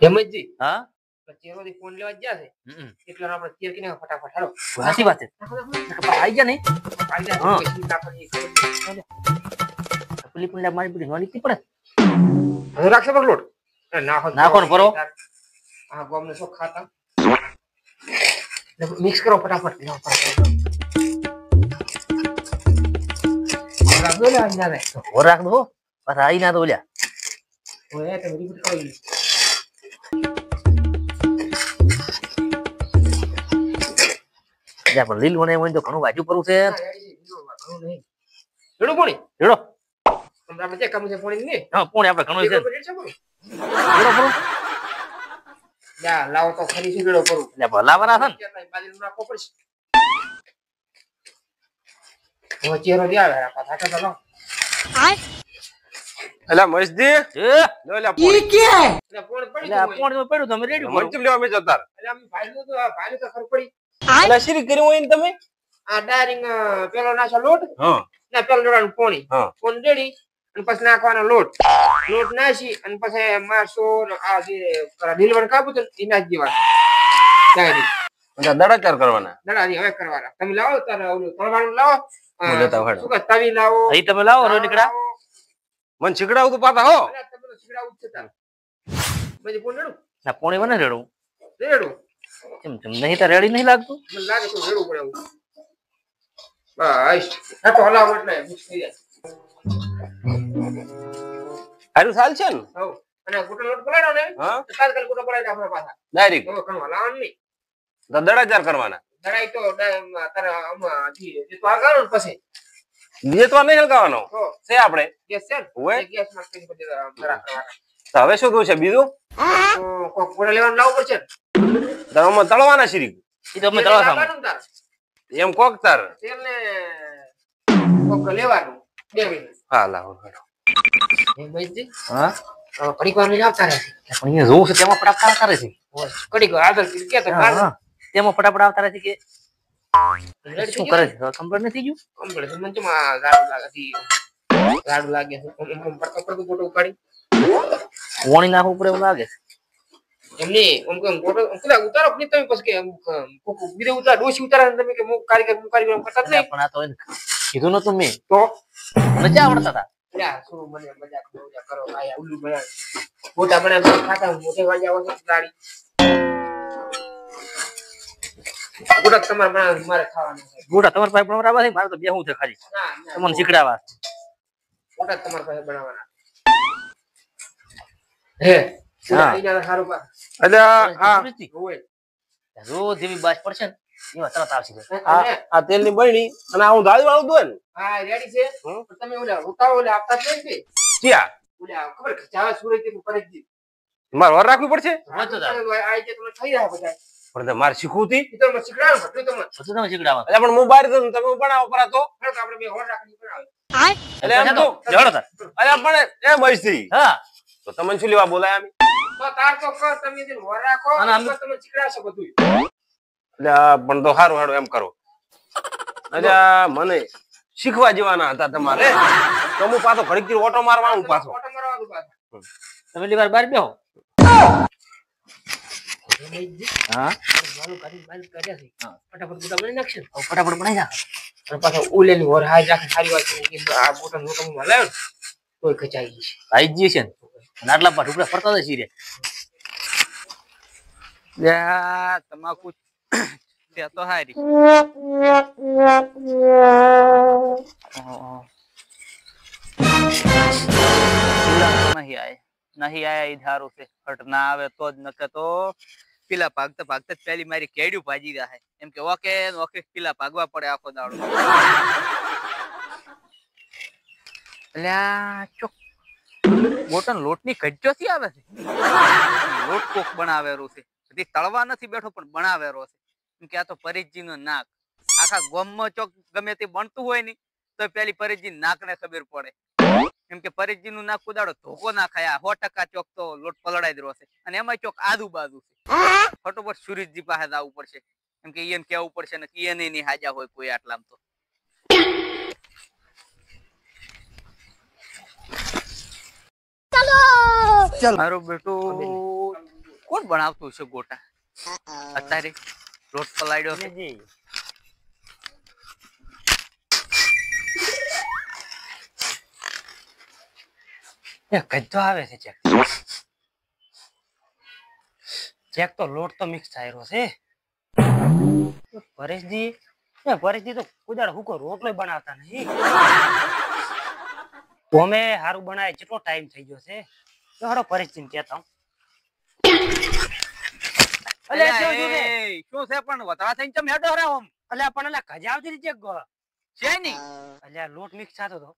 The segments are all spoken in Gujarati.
હેમંતજી હા ચેરોથી ફોન લેવા ગયા છે એટલે આપણે ચેર કિને ફટાફટ હાલો સાચી વાત છે આવી ગયા નહીં હા પેલી પુંડા મારી બધી નોની પડે હવે રાખશે પર લોટ નાખો ને પરો હા ગોમને સો ખાતા મિક્સ કરો ફટાફટ રાખ દો લે અંજાને ઓર રાખ દો બસ આઈ ના તો ઓલ્યા ઓય તે રીપીટ કરી જા પણ લીલ મને એમ તો ઘણું વાજુ પડું છે રેડો પોણી રેડો તમને આપણે કામ છે પોણી ને હા પોણી આપણે ઘણું છે રેડો પડું જા લાવો તો ખરી છે રેડો કરું લે ભલાવાના છે ને બાજુ રાખો પડશે ઓ ચેરો દે આવે આ પાછા તો લો અલા મસ્જી એ લો લે પોણી કે એટલે પોણી પડ્યું તમે રેડી મંચમ લેવા મે જતા એટલે અમે ભાઈ તો ખબર પડી અલા શીરી કરી હોય ને તમે આ ડાયરિંગ પેલો નાખો લોટ હા ના પેલો જોડાનું પોણી હા પોણ રેડી અને પછી નાખવાનો લોટ નાખી અને પછી મારસો આ જે ઢીલવણ કાપું તો એ નાખી દેવાનું ડાયરી એટલે દડાચાર કરવાના દડાની હવે કરવાના તમે લાવો તારે ઓલું તળવાનું લાવો હું લેતા વાડો શું કે તવી લાવો અહીં તમે લાવો રો નીકળા મન શીખડાવું તો પાછા હો અલા તમને શીખડાવું છે તાર પછી પોણ રેડું ના પોણી મને રેડું રેડું કેમ કેમ નહીં તો રેડી નહીં લાગતું મને લાગે તો રેડું પડે એવું બસ આ તો હલાવો એટલે મિક્સ થઈ જાય હારું ચાલ છે ને હો અને ગોટો લોટ પલાળો ને હા તો તાત્કાલિક ગોટો પલાળી આપણે પાછા ડાયરેક્ટ તો કણ હલાવવાનું નહીં તો દડાચાર કરવાના દડાઈ તો તારે આમાં જે તો આગળ પછી બીજે તો નહીં હલકાવાનો હો છે આપણે ગેસ છે ઓય. ને ગેસ માં કરી પછી જરા કરવાના તો હવે શું થયું છે બીજું તો કોક ગોળા લેવાનું લાવવું પડશે દવામાં તળવાના શીરી એ તો અમે તળવા સામે લાવવાનું તાર એમ કોક તાર તેલ ને કોક લેવાનું 2 મિનિટ હા લાવો હેડો એ ભાઈજી હા કડીક વાર લઈને આવતા રહે પણ અહીંયા જોઉં છે તેમાં ફટાફટ આવતા રહે છે કડીક આગળ કે તો હા, હા. તેમાં ફટાફટ આવતા રહે છે કે રેડી શું કરે છે ખબર નથી ગયું કમ્પ્લીટ મને તો ગાડું લાગે છે પડતો ગોટો ઉપાડી વોણી નાખવું પડે એવું લાગે છે એમને ગોટો ઉતારો નહીં તમે પછી કે બીજે ઉતાર ડોસી ઉતારા તમે કે કારીગર કરતા જ નહીં પણ આ તો એને કીધું નતું મેં તો મજા આવડતા હતા યા શું મને મજાક કરો આયા ઉલ્લુ બના મોટા બના ખાતા મોટે વાજા આવો છો ગાડી ગોટા તમારે બના મારે ખાવાનું છે ગોટા તમારા પાસે બનાવવા છે મારે તો બેહું છે ખાલી ના તમને શીખડાવા ગોટા તમારે પાસે બનાવવાના હે હા. આઈના સારું પા એટલે આ હોય રોજ જેવી બાજ પડશે ને એવા તરત આવશે આ તેલની બરણી અને આ હું દાળ વાળું દઉં ને હા રેડી છે પણ તમે ઓલા ઉતાવો ઓલા આપતા જ નહીં કે ક્યાં ઓલા ખબર કે ચાવા સુરત થી કરે જ મારે વાર રાખવી પડશે આઈ કે તમે ખાઈ રહ્યા બધા પણ તે મારે શીખવું હતી ઈ તો મને શીખડાવો બધું તમને બધું તમે શીખડાવા એટલે પણ હું બહાર જઉં તમે બનાવો પર તો તો આપણે બે હોર રાખી બનાવે એટલે એમ તો જડો તાર અરે પણ એ મસ્તી હા તો તમને શું લેવા બોલાય અમે તો તાર તો કર તમે જે હોર રાખો અને તો તમે શીખડાશો બધું એટલે પણ તો સારું હારું એમ કરો એટલે મને શીખવા જેવાના હતા તમારે તો હું પાછો ઘડીક થી ઓટો મારવાનું પાછો ઓટો મારવાનું પાછું તમે લીવાર બહાર બેહો હા મારું ગાડી બાલ કર્યા છે ફટાફટ ગોટા બની નાખશે ફટાફટ બનાવી નાખ અને પાછો ઓલેની હોર હાઈ રાખે સારી વાત છે કે આ ગોટા નો તમે મલાયો તોય ખચાઈ જશે ભાઈ જ છે ને અને આટલા પર ઢુકડા ફરતા જ છીએ તમાકુ તે તો હારી નહીં આયા ઈ ધારું છે હટ ના આવે તો જ નકે તો પીલા ભાગતા ભાગતા પેલી મારી કેડ્યું ભાજી જાય એમ કે ઓકે ઓકે પીલા ભાગવા પડે આખો દાડો અલ્યા ચોક બોટન લોટની કજ્જો થી આવે છે લોટ કોક બનાવેરો છે હજી તળવા નથી બેઠો પણ બનાવેરો છે એમ કે આ તો પરેશજી નો નાક આખા ગોમમાં ચોક ગમે તે બનતું હોય ને તો પેલી પરેશજી નાક ને ખબર પડે એમ કે પરેશજી નું નાક કુદાડો ધોકો ના ખાયા 100% ચોક તો લોટ પલળાઈ રહ્યો છે અને એમાં ચોક આજુબાજુ છે ફટોફટ સુરેશજી પાસે જવું પડશે એમ કે એને કેવું પડશે ને એને નહીં હાજા હોય કોઈ આટલામ તો મારું બેટું કોણ બનાવતું છે ગોટા અત્યારે લોટ પલાળ્યો છે જી એ કજો આવે છે ચેક ચેક તો લોટ તો મિક્સ થયેલો છે પરેશજી તો કુદાડ હુકો રોટલો બનાવતા નહીં અમે હારું બનાવે કેટલો ટાઈમ થઈ ગયો છે તો હારો પરેશજી કહેતા હું અલે શું છે પણ વતરા થઈને ચમ હેડો રે ઓમ પણ અલ્યા કજાવતી રીતે છે ની અલ્યા લોટ મિક્સ થતો તો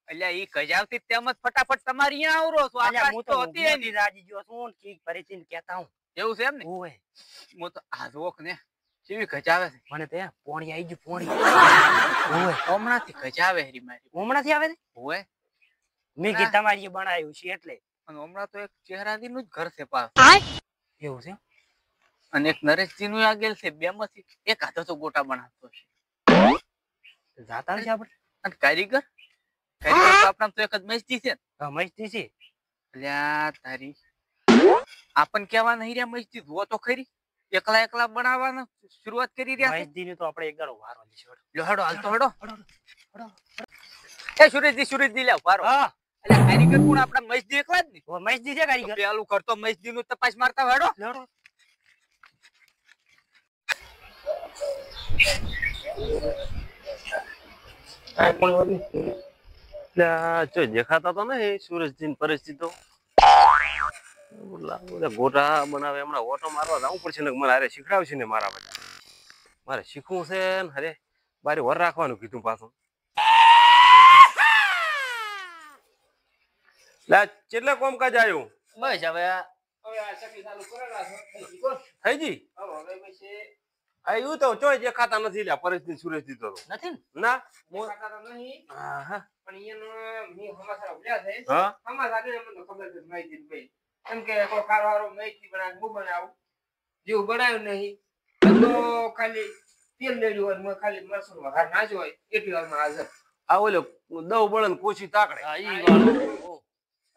અલ્યા ઈ કજાવતી તેમ જ ફટાફટ તમારી અહીંયા આવરો છો અલ્યા આકાશ હું તો તો હતી હતી રાજી ગયો છું કે પરેશજી કહેતા હું એવું છે એમ ને ઓય હું તો આ જોક ને કેવી કજાવે છે મને તો પોણી આવી ગયું પોણી ઓય હમણાંથી કજાવે હરી મારી હમણાંથી આવે છે ઓય મેં કે તમારી બનાવ્યું છે એટલે અને હમણાં તો એક ચહેરાદી નું જ ઘર છે પાસ એવું છે અને એક નરેશજી નું આગળ છે બે માંથી એક હાથો તો ગોટા બનાવતો છે જાતા છે આપણે અને કારીગર કારીગર તો આપણા તો એક જ મસ્તી છે મસ્તી છે અલ્યા તારી આપણ કેવા નહીં રહ્યા મસ્તી જુઓ તો ખરી એકલા બનાવવાનું શરૂઆત કરી રહ્યા છે મસ્તી તો આપણે એક દાડો વારો લેશું લો હેડો હાલ તો હેડો એ સુરેશજી લે વારો હા અલ્યા કારીગર કોણ આપણા મસ્તી એકલા જ ને મસ્તી છે કારીગર પેલું કરતો મસ્તી નું તપાસ મારતા હેડો લેડો જો દેખાતા તો નહીં સુરેશજી પરિસ્થિતિ તો ગોટા બનાવે હમણાં ઓટો મારવા જવું પડશે ને મને હારે શીખડાવશે ને મારા બધા મારે શીખવું છે ને અરે બારી વર રાખવાનું કીધું પાછું કેટલે કોમકાજ આવ્યું બસ હવે હવે આ ચકલી ચાલુ કરેલા છે થઈ જી હવે પછી આવ્યું તો ચોય દેખાતા નથી લ્યા પરિસ્થિતિ સુરેશજી તો નથી ને ના દેખાતા તો નહીં હા પણ એનો મી હમાસા ઉડ્યા છે હા હમાસા ને મને ખબર છે માહિતી ભાઈ એમ કે કોઈ કારવારો માહિતી બનાવ હું બનાવું જેવું બનાવ્યું નહીં તો ખાલી તેલ લેડ્યું હોય મને ખાલી મરસું વઘાર નાજો હોય એટલી વારમાં હાજર આ ઓલો દવ બળન કોશી તાકડે હા ઈ વાળું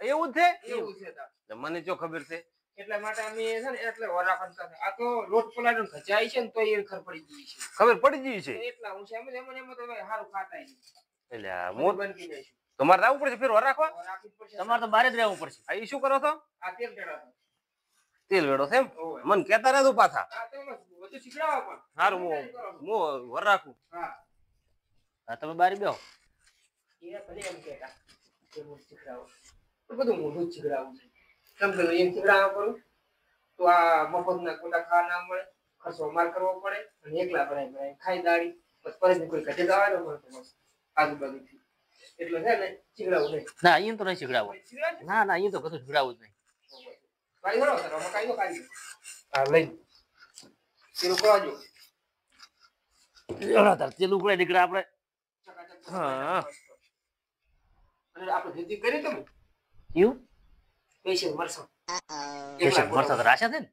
એવું જ છે એવું છે તાર. તો મને જો ખબર છે એટલા માટે અમે છે ને એટલે વરાખણ કરે આ તો લોટ પલાળીને ખચાય છે ને તો એ ખર પડી ગઈ છે ખબર પડી ગઈ છે એટલા હું છે એમ તો ભાઈ સારું ખાતા નહીં એટલે આ મોર મોર બનકી જઈશું તમારે આવવું પડશે ફેર વર રાખવા રાખવી જ પડશે તમારે તો બારે જ રહેવું પડશે આ ઈ શું કરો છો આ તેલ ચડાવો તેલ વેડો છે એમ ઓય. મને કહેતા રહેતું પાછા આ તો બસ બધું શીખડાવો પણ સારું હું વર રાખું હા હા તમે બારી બેહો એ ભલે એમ કહેતા કે હું શીખડાવો તો બધું મોઢું જ શીખડાવું છે કેમ કે એમ શીખડાવવા કરું તો આ મફતના કોટા ખાવા ના મળે ખર્ચો માર કરવો પડે અને એકલા બનાવી ખાઈ દાડી બસ પરિસ્થિતિ કોઈ ઘટે દાવાનો મળતો બસ આજુબાજુથી એટલે છે ને શીખડાવું નહીં ના અહીંયા તો નહીં શીખડાવો શીખડાવે ના ના અહીંયા તો કશું શીખડાવું જ નહીં કાઈ હરો સર અમે કાઈ નો કાઈ હા લઈ પેલું કરાજો તેલ ઉકળે નીકળે આપણે હા. અને આપણે ખેતી કરી તમે એવું પૈસે મરસા પેશન મરસા તો રાશા છે ને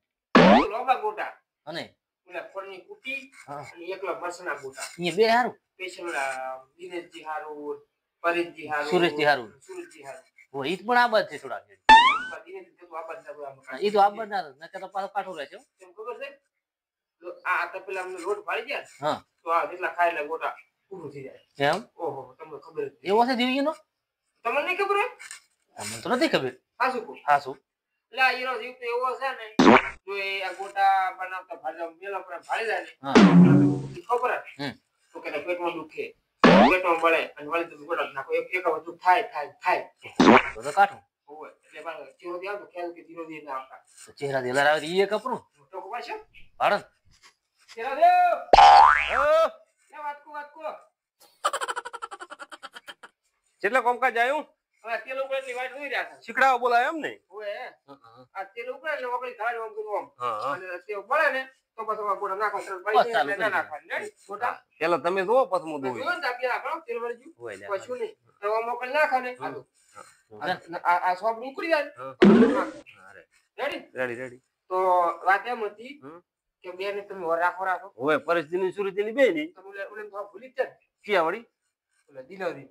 લોબા ગોટા અને ઓલા ફળની કુટી હા અને એકલા મરસના ગોટા અહીંયા બે હારું પૈસે ઓલા દિનેશજી હારું પરેશજી હારું સુરેશજી હારું. સુરેશજી હારું ઓ ઈ પણ આ બાદ છે થોડા દિનેશજી તો આ બધા બધા ઈ તો આ બાદ ના નકર તો પાછો કાઠું રહેશે હો. એમ ખબર છે આ તો પેલા અમને રોડ ફાડી ગયા હા તો આ જેટલા ખાય એટલે ગોટા પૂરું થઈ જાય એમ ઓહો તમને ખબર જ નહીં. એવો છે દિવ્યનો તમને નહીં ખબર હોય મને તો નથી ખબર હા શું કહું હા શું એટલે આ હીરો જીવ તો એવો છે ને જો એ આ ગોટા બનાવતા ભાજા મેલા પર ભાળી જાય ને હા ખબર જ હમ. તો કે પેટમાં દુખે પેટમાં બળે અને વળી તમે ગોટા નાખો એક વસ્તુ થાય તો કાઠું હોય એટલે પણ ચીરો દે આવતો ખ્યાલ કે ચીરો દે ના આવતા તો ચહેરા દેલાર આવે તો ઈ એક કપરું તો ખબર છે ભાડન ચીરો દે લે વાત કો કેટલે કોમકાજ આવ્યું હવે તેલ ઉપર એટલી વાટ જોઈ રહ્યા છે શીખડાવો બોલાય એમ ને ઓય આ તેલ ઉપર એટલે વગડી ધાડ આમ કરું આમ હા અને તે બળે ને તો પછી આ ગોટા નાખો તરત બળી જાય એટલે ના નાખવાની રેડી ગોટા પેલા તમે જોવો પછી હું દોઈ જોન તાપી આપણો તેલ વળી ગયું હોય લે. કશું નહીં તો મોકલ નાખો ને આ સોપ નીકળી જાય અરે, રેડી રેડી તો વાત એમ હતી હમ. કે બે ને તમે રાખો હોય પરિસ્થિતિ સુરતીની બે ની તો ઓલે તો ભૂલી જ જાય ક્યાં વળી ઓલે દિલોરી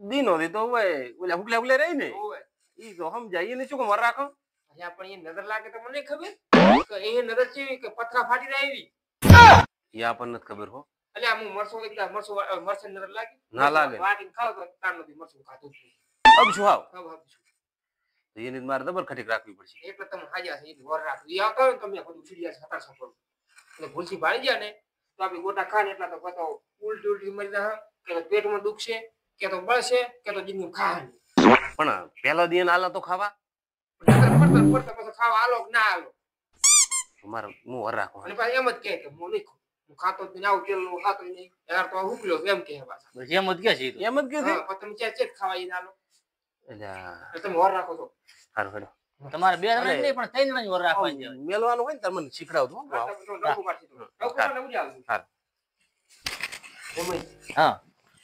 દીનો દી તો હોય ઓલા હુકલે હુકલે રહી ને ઓય ઈ તો સમજાય એને શું કે વર રાખો અહીંયા પણ એ નજર લાગે તો મને ખબર કે એ નજર કેવી કે પથરા ફાટી જાય એવી એ આપણને નથી ખબર હો. એટલે આમ મરસો એકલા મરસો નજર લાગે ના લાગે. વાટીને ખાવ તો તાર નથી મરસું ખાતું જ નહીં. અબ શું આવ ખાવ ખાવ છું. તો એની મારે દબર ખટીક રાખવી પડશે. એટલે તમે હાજર છે એ વર રાખો એ આવતા હોય ને તમે બધું ચીડિયા છતાં સફળ એટલે ભૂલથી ભાળી ગયા ને તો આપણે ગોટા ખાને એટલા તો કતો ઉલટી મરી જાય કે તો પેટમાં દુખશે કે તો બળશે કે તો જીનું ખાવાનું પણ પેલો દિન આલા તો ખાવા પડતા પછી ખાવા આલો કે ના આલો મારે હું વર રાખો. અને પાછું એમ જ કહે કે હું નહીં ખાઉં. હું ખાતો જ નહીં આવું તેલનું ખાતો જ નહીં યાર તો હુકલ્યો એમ કહે પાછા બસ એમ જ કે છે ઈ તો. એમ જ કે છે. હા, પણ તમે ચેક ખાવા ઈ આલો અલ્યા એટલે તમે વર રાખો તો હારું હેડો. તમારે 2 જણા જ નહીં પણ 3 જણા જ વર રાખવાની છે. મેલવાનું હોય ને તાર મને શીખડાવજો હો. તમે તો ડોકું કાઢી દો. ડોકું કાઢીને ઉડી આવજો. હારું. એમ જ. હા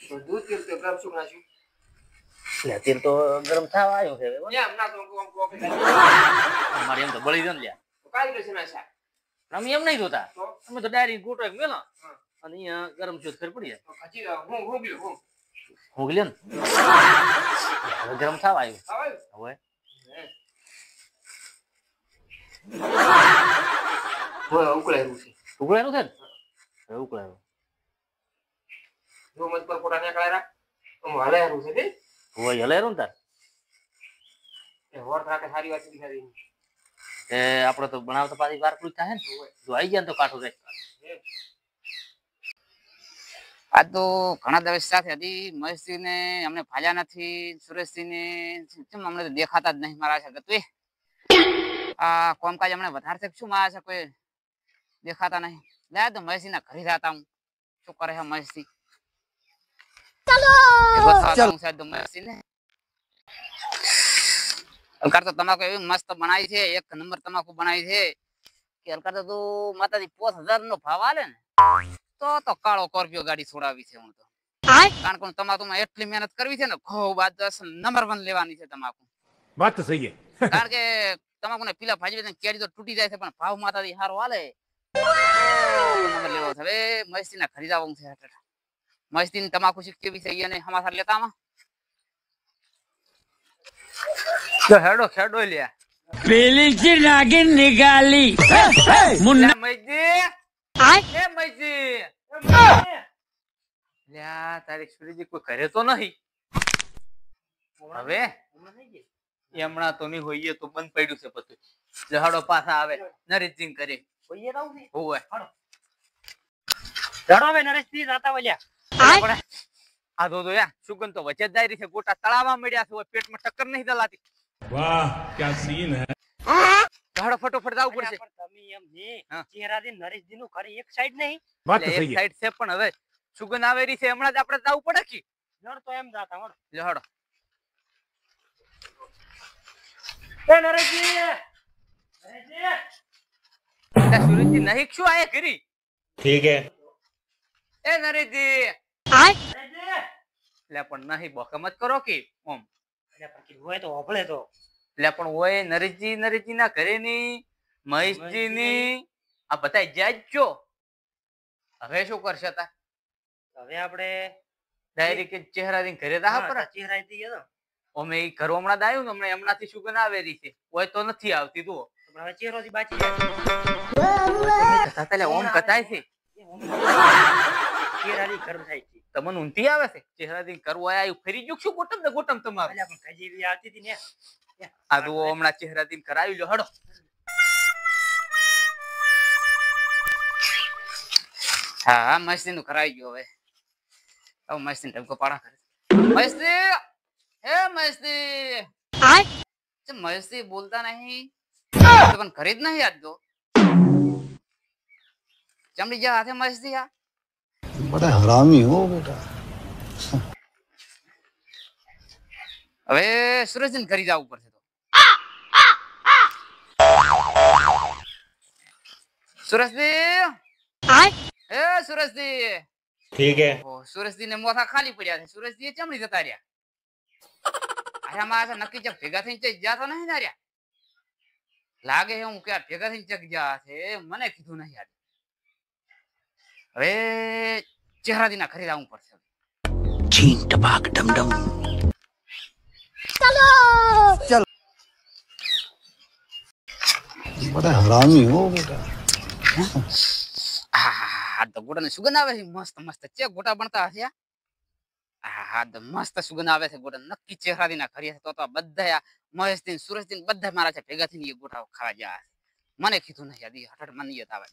તો દૂધ તેલ તો ગરમ શું નાખ્યું એટલે તેલ તો ગરમ થવા આવ્યું છે હવે. એમ ના તો આમ કોફી અમારે એમ તો બળી જાય ને લ્યા. તો કાઈ રહેશે ના શાક અમે એમ નહીં જોતા તો અમે તો ડાયરી ગોટો એક મેલો હા. અને અહીંયા ગરમ ચોથ કરી પડી જાય. તો ખચી હું ગયો હું હું ગયો ને હવે ગરમ થવા આવ્યું આવે હવે હોય ઉકળાયું છે ઉકળાયું છે ને હવે ઉકળાયું જો મત પર કોટા ને કળારા તો હલાયરું છે બે હોય હલાયરું ને તાર એ વર રાખે સારી વાત દીખાડી એ આપણે તો બનાવતા પાછી વાર પૂરી થાય ને જો આવી જાય ને તો કાઠું રહે. આ તો ઘણા દિવસ સાથે હતી મહેશજી ને અમને ભાલ્યા નથી, સુરેશજી ને કેમ અમને તો દેખાતા જ નહીં મારા છે તું આ કોમકાજ અમને વધારે છે શું મારા છે કોઈ દેખાતા નહીં. લે તો મહેશજી ના ઘરે જતા હું શું કરે છે મહેશજી અલકાર તો તમાકુ એવી મસ્ત બનાવી છે, એક નંબર તમાકુ બનાવી છે કે અલકાર તો તું માતાજી 5000 નો ભાવ આલે ને તો કાળો સ્કોર્પિયો ગાડી છોડાવી છે હું તો. કારણ કે તમાકુમાં એટલી મહેનત કરવી છે ને ઘઉં બાદ નંબર 1 લેવાની છે તમાકુ. વાત તો સહી છે. કારણ કે તમાકુ ને પીલા ભાજી દે કેડી તો તૂટી જાય છે પણ ભાવ માતાજી હારો હાલે નંબર લેવો છે. હવે મસ્તી ના ખરીદાવું છે મસ્તી ની તમાકુ શીખતી બી છે અને હમાસા લેતામાં તો હેડો ખેડો લ્યા પેલી થી નાગિન નિકાલી મુન્ના મૈજી એ મૈજી લ્યા તારી છોરીજી કોઈ ઘરે તો નહીં હવે એમણા તો નહીં હોઈએ તો બંધ પડ્યું છે બધું. લહાડો પાછા આવે નરેશજી કરે હોઈએ રહું ને હોવે ચડો હવે નરેશજી જાતા વલ્યા. આ તો યાર સુગંધ તો વચ્ચે જ જાય રહી છે. ગોટા તળાવમાં મળ્યા છે પેટમાં ટક્કર નહીં દલાતી. વાહ ક્યા સીન હે. લહાડો ફટોફટ જવું પડશે. પણ તમે એમ ને હા. ચહેરાથી નરેશજી નું ઘર એક સાઈડ નહીં વાત તો એટલે સહી એક છે. સાઈડ છે પણ હવે સુગંધ આવે રહી છે હમણાં જ આપણે જવું પડે કે લડ તો એમ જાતા વળ. લહાડો એ નરેશજી નરેશજી સુરેશજી નહીં શું આયા કરી ઠીક હે. એ નરેશજી નરેશજી લે પણ નહીં બોકમ જ કરો કે ઓમ એટલે પણ કીધું હોય તો હોભળે તો લે પણ ઓય નરેશજી ના ઘરે ની મહેશજી ની આ બધા જાજો હવે શું કરશે તા હવે આપણે ડાયરેક્ટ ચહેરા થી ઘરે દા પર ચહેરાથી ગયા ઓમે ઈ ઘર હમણાં દાયું ને હમણાં એમનાથી શું આવે રહી છે ઓય તો નથી આવતી તું તો પણ હવે ચહેરોથી બાચી જાય તાતલે ઓમ કતાય છે ચહેરાથી ઘર થાય છે. તમને ઊંધી આવે છે ચહેરા થી કરવું આયું ફરી ગયું શું ગોટમ ને ગોટમ તમારે અલ્યા પણ કજીવી આવતી હતી ને આ તો હમણાં ચહેરા થી કરાવી લો હડો હા મસ્તી નું કરાવી ગયો હવે હવે મસ્તી ટમકો પાડા કરે મસ્તી હે મસ્તી મસ્તી બોલતા નહીં પણ ઘરે જ નહીં આજ તો ચમડી જા હાથે મસ્તી આ बड़ा हरामी हो बेटा. હવે સુરેશજી ઘરે જવું પડશે તો સુરેશજી હે સુરેશજી ઠીક હે. સુરેશજી ને મોથા ખાલી પડ્યા છે. સુરેશજી ચમડી જતા રહ્યા. અરે મારા નક્કી ચક ભેગા થઈને ચક જાતો નહીં ના રહ્યા લાગે છે હું કે ભેગા થઈને ચક જા છે મને કીધું નહીં યાર. હવે ચહેરાથી ના ખરીદવું પડશે. छीन टपाक डम डम. बड़ा हरामी हो बेटा। આ તો ગોટા ને સુગંધ આવે છે મસ્ત મસ્ત ચે ગોટા બનતા હશે આ તો મસ્ત સુગંધ આવે છે ગોટા નક્કી ચેહરાદી ના કરીએ તો આ બધા મહેશદીન સુરેશદીન બધા મારા છે ભેગા થઈને એ ગોટા ખાવા ગયા મને કીધું નહીં યાદી હઠ મને યાદ આવે